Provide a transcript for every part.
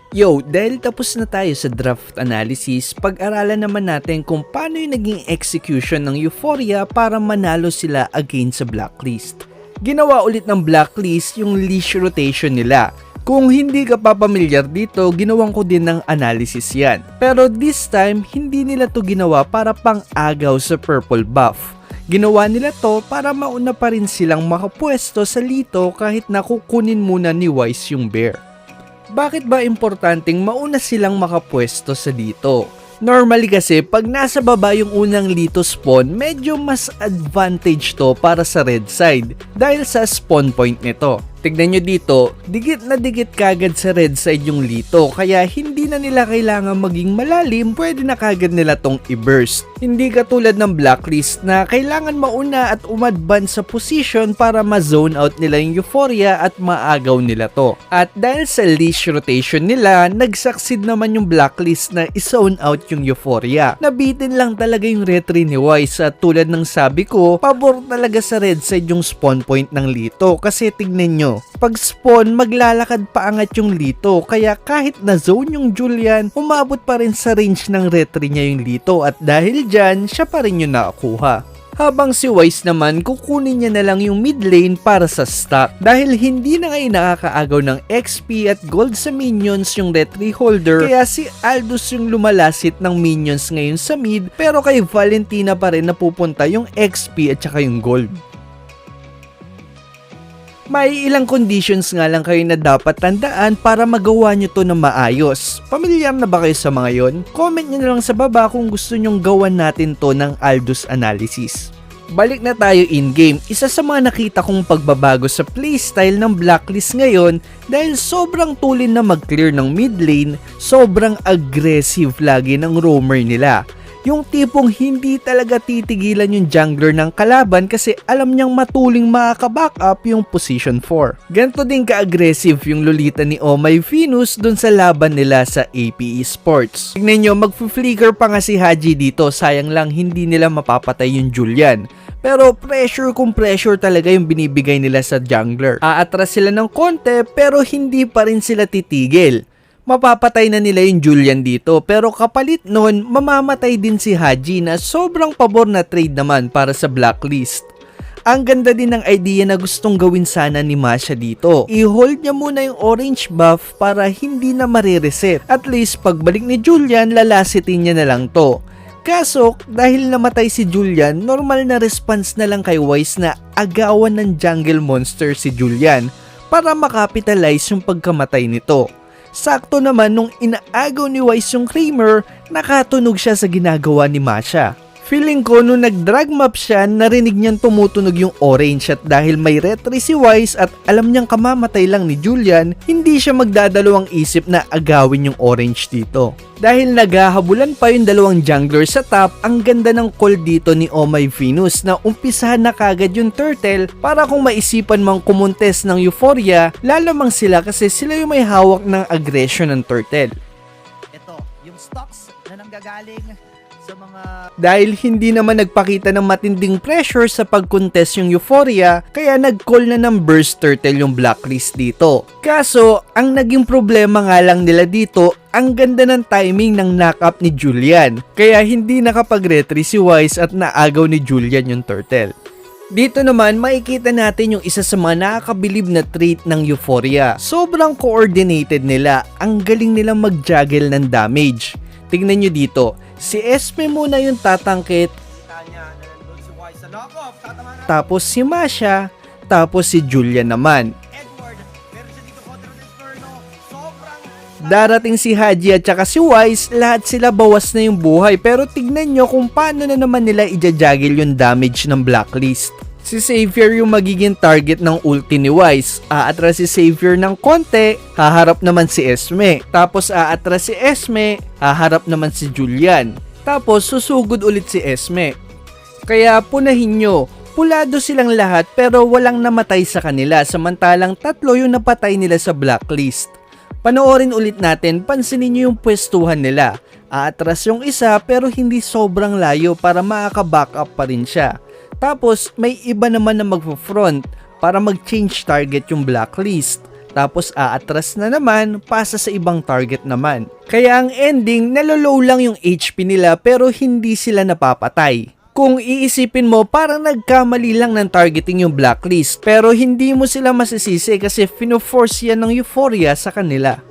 Yo, dahil tapos na tayo sa draft analysis, pag-aralan naman natin kung paano yung naging execution ng Euphoria para manalo sila against sa Blacklist. Ginawa ulit ng Blacklist yung leash rotation nila. Kung hindi ka pa pamilyar dito, ginawan ko din ng analysis yan. Pero this time, hindi nila to ginawa para pang-agaw sa purple buff. Ginawa nila to para mauna pa rin silang makapwesto sa Lito kahit nakukunin muna ni Wise yung bear. Bakit ba importanteng mauna silang makapwesto sa Lito? Normally kasi pag nasa baba yung unang Lito spawn, medyo mas advantage to para sa red side dahil sa spawn point nito. Tignan nyo dito, digit na digit kagad sa red side yung Lito kaya hindi na nila kailangan maging malalim, pwede na kagad nila tong i-burst. Hindi katulad ng Blacklist na kailangan mauna at umadvance sa position para ma-zone out nila yung Euphoria at maagaw nila to. At dahil sa leash rotation nila, nag-succeed naman yung Blacklist na i-zone out yung Euphoria. Nabitin lang talaga yung retry ni Wise at tulad ng sabi ko, pabor talaga sa red side yung spawn point ng Lito kasi tignan nyo, pag spawn, maglalakad paangat yung Lito kaya kahit na zone yung Julian, umabot pa rin sa range ng retry niya yung Lito at dahil dyan, siya pa rin yung nakakuha. Habang si Wise naman, kukunin niya na lang yung mid lane para sa stock. Dahil hindi na ngayon nakakaagaw ng XP at gold sa minions yung retry holder, kaya si Aldous yung lumalasit ng minions ngayon sa mid, pero kay Valentina pa rin napupunta yung XP at saka yung gold. May ilang conditions nga lang kayo na dapat tandaan para magawa nyo to na maayos. Pamilyar na ba kayo sa mga yon? Comment nyo na lang sa baba kung gusto nyong gawan natin to ng Aldous analysis. Balik na tayo in-game. Isa sa mga nakita kong pagbabago sa playstyle ng Blacklist ngayon dahil sobrang tulin na mag-clear ng mid lane, sobrang aggressive lagi ng roamer nila. Yung tipong hindi talaga titigilan yung jungler ng kalaban kasi alam niyang matuling makaka-back up yung position 4. Ganto din ka-aggressive yung Lolita ni Oh My Venus dun sa laban nila sa APE Sports. Tignan nyo, mag-flicker pa nga si Haji dito, sayang lang hindi nila mapapatay yung Julian. Pero pressure kung pressure talaga yung binibigay nila sa jungler. Aatras sila ng konti pero hindi pa rin sila titigil. Mapapatay na nila yung Julian dito pero kapalit nun, mamamatay din si Haji na sobrang pabor na trade naman para sa Blacklist. Ang ganda din ng idea na gustong gawin sana ni Masha dito. I-hold niya muna yung orange buff para hindi na marireset. At least pagbalik ni Julian, lalasitin niya na lang to. Kaso, dahil namatay si Julian, normal na response na lang kay Wise na agawan ng jungle monster si Julian para makapitalize yung pagkamatay nito. Sakto naman nung inaagaw ni Wise yung Kramer, nakatunog siya sa ginagawa ni Masha. Feeling ko nung nag-drag map siya, narinig niyang tumutunog yung orange at dahil may retry si Wise at alam niyang kamamatay lang ni Julian, hindi siya magdadalawang isip na agawin yung orange dito. Dahil naghahabulan pa yung dalawang jungler sa top, ang ganda ng call dito ni Oh My Venus na umpisahan na kagad yung turtle para kung maisipan mang kumontes ng Euphoria, lalamang sila kasi sila yung may hawak ng aggression ng turtle. Ito, yung stocks na nanggagaling sa mga... Dahil hindi naman nagpakita ng matinding pressure sa pag-contest yung Euphoria, kaya nag-call na ng burst turtle yung Blacklist dito. Kaso, ang naging problema nga lang nila dito, ang ganda ng timing ng knock-up ni Julian, kaya hindi nakapag-retry si Wise at naagaw ni Julian yung turtle. Dito naman, makikita natin yung isa sa mga nakakabilib na trait ng Euphoria. Sobrang coordinated nila, ang galing nilang mag-juggle ng damage. Tingnan nyo dito, si Esme muna yung tatangkit, tapos si Masha, tapos si Julian naman. Darating si Haji at saka si Wise, lahat sila bawas na yung buhay pero tignan nyo kung paano na naman nila i-juggle yung damage ng Blacklist. Si Xavier yung magiging target ng ulti ni Wise. Aatras si Xavier ng konti, haharap naman si Esme. Tapos aatras si Esme, haharap naman si Julian. Tapos susugod ulit si Esme. Kaya punahin nyo, pulado silang lahat pero walang namatay sa kanila samantalang tatlo yung napatay nila sa Blacklist. Panoorin ulit natin, pansinin nyo yung pwestuhan nila. Aatras yung isa pero hindi sobrang layo para makaka-back up pa rin siya. Tapos may iba naman na magpo-front para mag-change target yung Blacklist. Tapos aatras na naman, pasa sa ibang target naman. Kaya ang ending, nalolow lang yung HP nila pero hindi sila napapatay. Kung iisipin mo, parang nagkamali lang ng targeting yung blacklist, pero hindi mo sila masisisi kasi fino-force yan ng Euphoria sa kanila.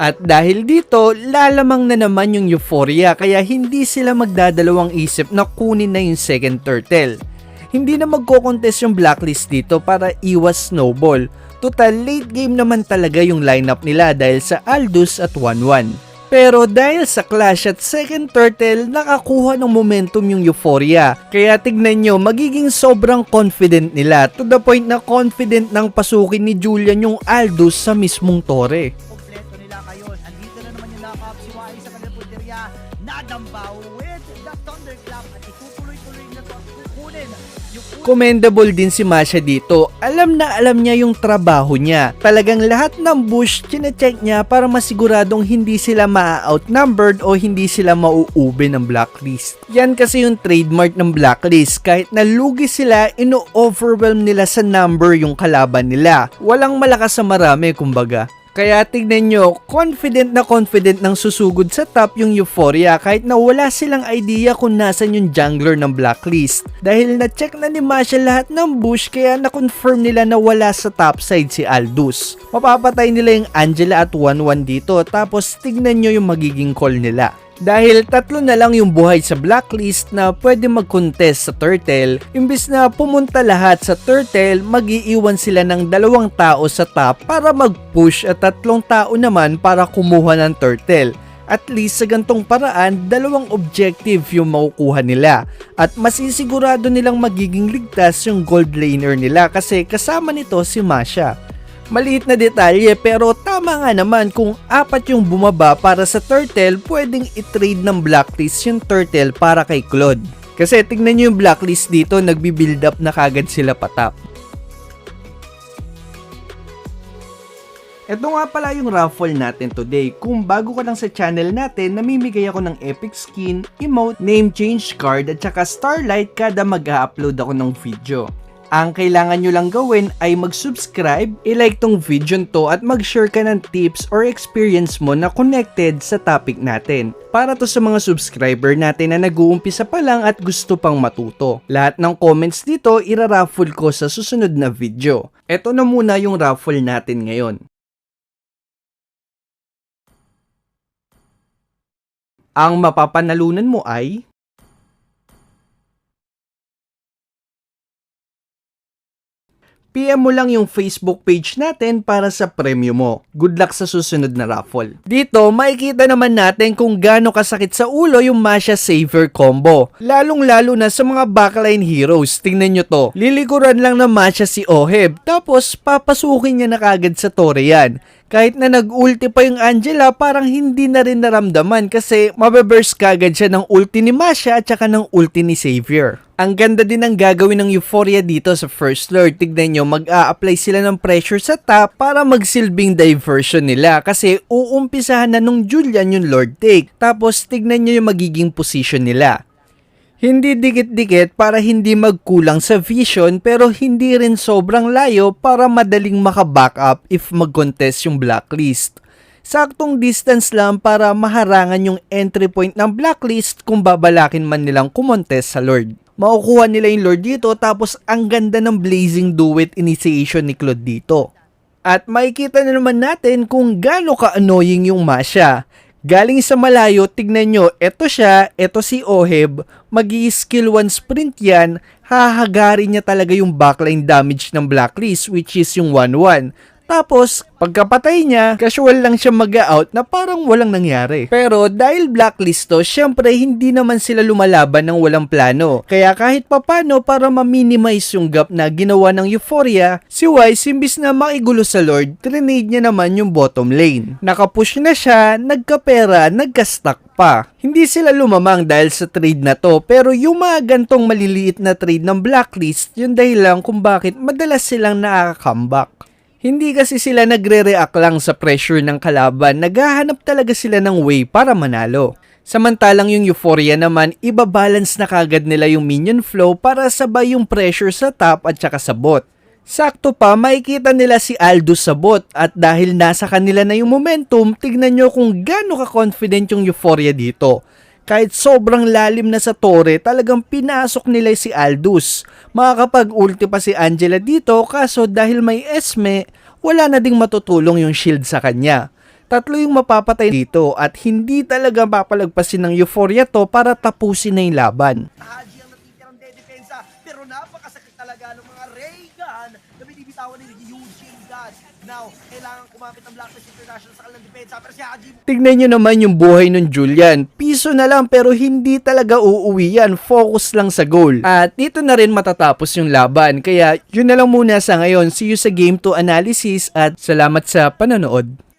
At dahil dito, lalamang na naman yung Euphoria kaya hindi sila magdadalawang isip na kunin na yung second turtle. Hindi na magko-contest yung blacklist dito para iwas snowball. Total late game naman talaga yung lineup nila dahil sa Aldous at 1-1. Pero dahil sa clash at second turtle, nakakuha ng momentum yung Euphoria. Kaya tignan nyo, magiging sobrang confident nila to the point na confident nang pasukin ni Julian yung Aldous sa mismong tore. Kompleto nila ngayon. Andito na naman yung lock-up. Si Wai sa kanilang punteriya. Nadambaw with the thunderclap at itutuloy-tuloy na to. Kukunin yung Commendable din si Masha dito. Alam na alam niya yung trabaho niya. Talagang lahat ng bush chine-check niya para masiguradong hindi sila ma-outnumbered o hindi sila mauube ng blacklist. Yan kasi yung trademark ng blacklist. Kahit nalugi sila, ino-overwhelm nila sa number yung kalaban nila. Walang malakas sa marami kumbaga. Kaya tignan nyo, confident ng susugod sa top yung Euphoria kahit na wala silang idea kung nasan yung jungler ng blacklist. Dahil na-check na ni Masha lahat ng bush kaya na-confirm nila na wala sa top side si Aldous. Mapapatay nila yung Angela at 1-1 dito tapos tignan nyo yung magiging call nila. Dahil 3 na lang yung buhay sa blacklist na pwede mag-contest sa turtle, imbis na pumunta lahat sa turtle, mag-iiwan sila ng 2 tao sa top para mag-push at 3 tao naman para kumuha ng turtle. At least sa gantong paraan, 2 objective yung makukuha nila. At masisigurado nilang magiging ligtas yung gold laner nila kasi kasama nito si Masha. Maliit na detalye pero tama nga naman kung 4 yung bumaba para sa turtle, pwedeng i-trade ng blacklist yung turtle para kay Claude. Kasi tignan nyo yung blacklist dito, nagbi-build up na kagad sila patap. Ito nga pala yung raffle natin today. Kung bago ka lang sa channel natin, namimigay ako ng epic skin, emote, name change card at saka starlight kada mag-upload ako ng video. Ang kailangan nyo lang gawin ay mag-subscribe, i-like tong video to at mag-share ka ng tips or experience mo na connected sa topic natin. Para to sa mga subscriber natin na nag-uumpisa pa lang at gusto pang matuto. Lahat ng comments dito ira-raffle ko sa susunod na video. Ito na muna yung raffle natin ngayon. Ang mapapanalunan mo ay PM mo lang yung Facebook page natin para sa premyo mo. Good luck sa susunod na raffle. Dito, makikita naman natin kung gaano kasakit sa ulo yung Masha Saver combo. Lalong-lalo na sa mga backline heroes. Tingnan nyo to. Lilikuran lang ng Masha si Oheb. Tapos, papasukin niya na kagad sa tore yan. Kahit na nag-ulti pa yung Angela, parang hindi na rin naramdaman kasi mababurst kagad siya ng ulti ni Masha at saka ng ulti ni Xavier. Ang ganda din ng gagawin ng Euphoria dito sa First Lord. Tignan nyo, mag-a-apply sila ng pressure sa top para magsilbing diversion nila kasi uumpisahan na nung Julian yung Lord take. Tapos tignan nyo yung magiging position nila. Hindi dikit-dikit para hindi magkulang sa vision pero hindi rin sobrang layo para madaling maka-back up if mag-contest yung blacklist. Saktong distance lang para maharangan yung entry point ng blacklist kung babalakin man nilang kumontest sa Lord. Makukuha nila yung Lord dito tapos ang ganda ng blazing duet initiation ni Claude dito. At makikita na naman natin kung gaano ka-annoying yung Masha. Galing sa malayo, tignan nyo, eto siya, eto si Oheb, mag-i-skill 1 sprint yan, hahagarin niya talaga yung backline damage ng blacklist which is yung 1-1. Tapos, pagkapatay niya, casual lang siya mag-out na parang walang nangyari. Pero dahil blacklist to, syempre hindi naman sila lumalaban ng walang plano. Kaya kahit papano para ma-minimize yung gap na ginawa ng Euphoria, si Wise imbis na makigulo sa Lord, trinade niya naman yung bottom lane. Nakapush na siya, nagkapera, nagka-stack pa. Hindi sila lumamang dahil sa trade na to, pero yung mga gantong maliliit na trade ng blacklist, yun dahilan kung bakit madalas silang nakaka-comeback. Hindi kasi sila nagre-react lang sa pressure ng kalaban, naghahanap talaga sila ng way para manalo. Samantalang yung Euphoria naman, ibabalance na kagad nila yung minion flow para sabay yung pressure sa top at saka sa bot. Sakto pa, makikita nila si Aldous sa bot at dahil nasa kanila na yung momentum, tignan nyo kung gaano ka-confident yung Euphoria dito. Kahit sobrang lalim na sa tore, talagang pinasok nila si Aldous. Makakapag-ulti pa si Angela dito kaso dahil may Esme, wala na ding matutulong yung shield sa kanya. Tatlo yung mapapatay dito at hindi talaga papalagpasin ng Euphoria to para tapusin na yung laban. Haji ang natitirang dedepensa, pero napakasakit talaga ng mga ray gun na binibitawan ni Eugene God. Now, kailangan kumapit ang Blacklist International sa kanilang depensa, pero si Haji... Tignan nyo naman yung buhay ng Julian. Piso na lang pero hindi talaga uuwi yan. Focus lang sa goal. At dito na rin matatapos yung laban. Kaya yun na lang muna sa ngayon. See you sa Game 2 analysis at salamat sa panonood.